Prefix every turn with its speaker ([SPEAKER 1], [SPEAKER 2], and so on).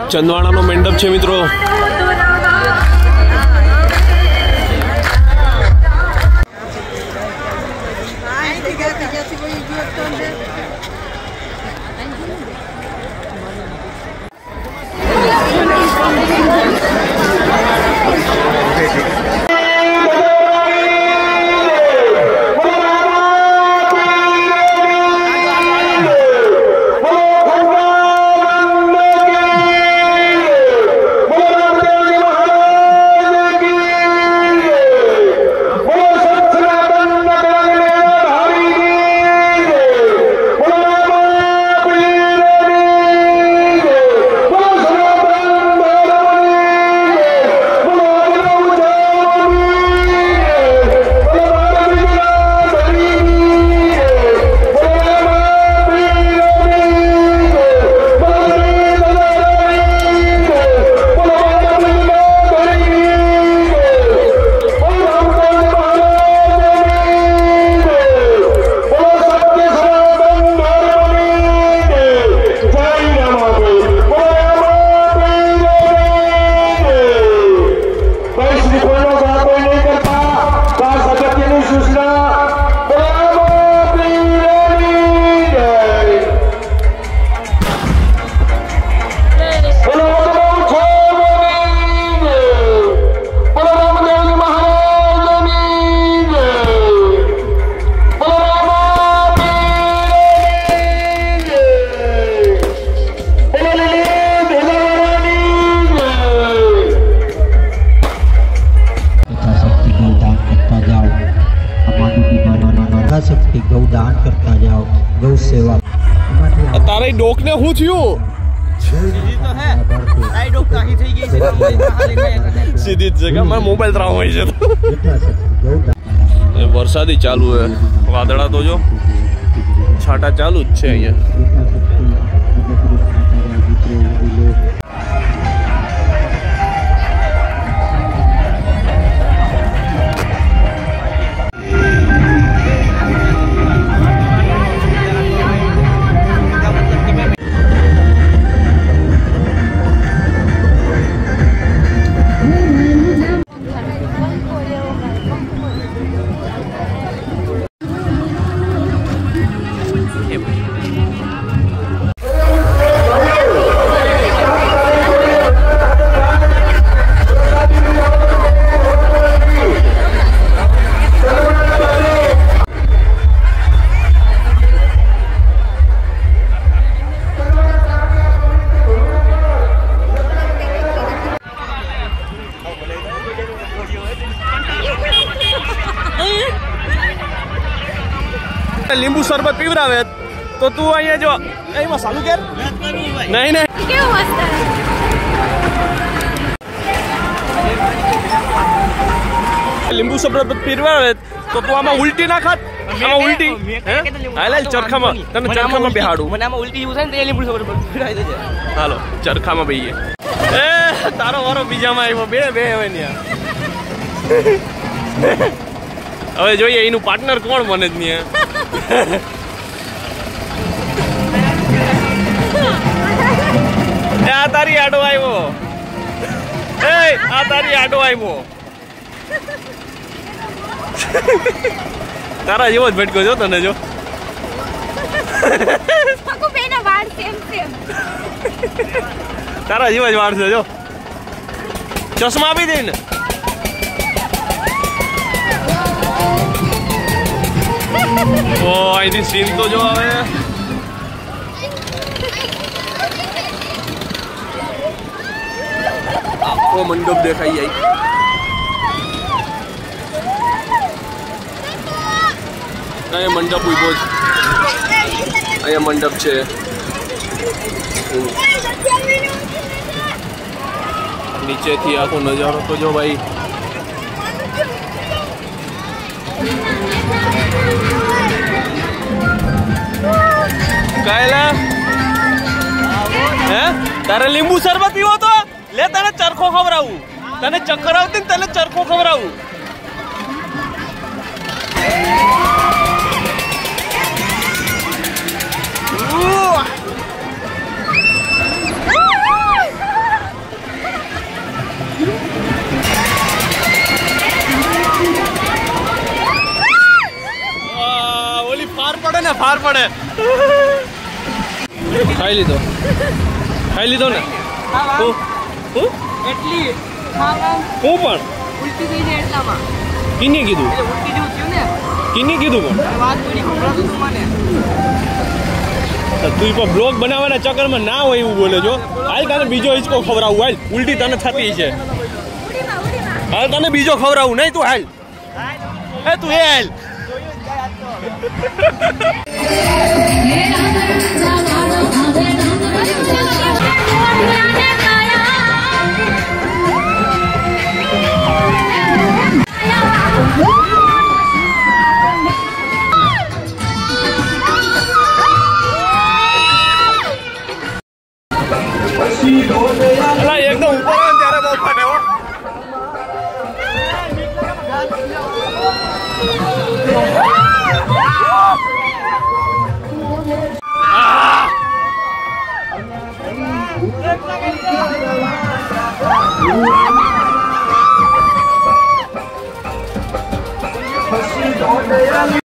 [SPEAKER 1] ચંદવાણાનો મંડપ છે મિત્રો।
[SPEAKER 2] शक्ति गौदान करता जाओ, गौ सेवा।
[SPEAKER 1] तारे डोक ने हूँ थी सीधी जगह मैं मोबाइल रहा हूँ वरसादी चालू है वादड़ा तो जो छाटा चालू है ये લીંબુ શરબત પીવરાવે તો તું અહીંયા જો એમાં સાલું કર નહીં નહીં કેવું મસ્ત લીંબુ શરબત પીવરાવે તો તું આમાં ઉલટી ના ખાત આમાં ઉલટી હાલે ચરખામાં તને ચરખામાં બેહાડું મને આમાં ઉલટી એવું થાય ને તો લીંબુ શરબત પીવરાવી દેજે હાલો ચરખામાં બેહીએ એ તારો વારો બીજામાં આવ્યો બે બે હવે ને હવે જોઈએ એનું પાર્ટનર કોણ બને જ નહીં આ તારી આડો આવ્યો એ આ તારી આડો આવ્યો તારા જેવો જ ભટકો જો તને જો તારા જેવો જ વાળ છે જો ચશ્મા આપી દે ને ઓ અહીંથી સીન તો જો હવે આખો મંડપ દેખાઈ જાય અહીંયા મંડપ ઉભો છે અહીંયા મંડપ છે નીચેથી આખો નજારો તો જો ભાઈ કાયલા હે તારે લીંબુ શરબત પીવો તો લે તને ચરખો ખવડાવું તને ચક્કર આવતી ને તને ચરખો ખવડાવું ને ફાર પડે. ખાઈ લીધો ને. હું પણ
[SPEAKER 3] ઉલટી થઈ જાય એટલામાં.
[SPEAKER 1] કિને કીધું?
[SPEAKER 3] ઉલટી જેવું થયું ને.
[SPEAKER 1] કિને કીધું? પણ
[SPEAKER 3] વાત કરી ખબર તું મને.
[SPEAKER 1] તું પણ બ્લોગ બનાવવાના ચક્કરમાં ના હોય એવું બોલે છો. હાલ તને બીજો હિંચકો ખવડાવું. હાલ ઉલટી તને થતી છે. હાલ તને બીજો ખવડાવું નહીં. તું હાલ તું હાલ. એકદમ ઉપર ત્યારે બહુ ફાટે હો.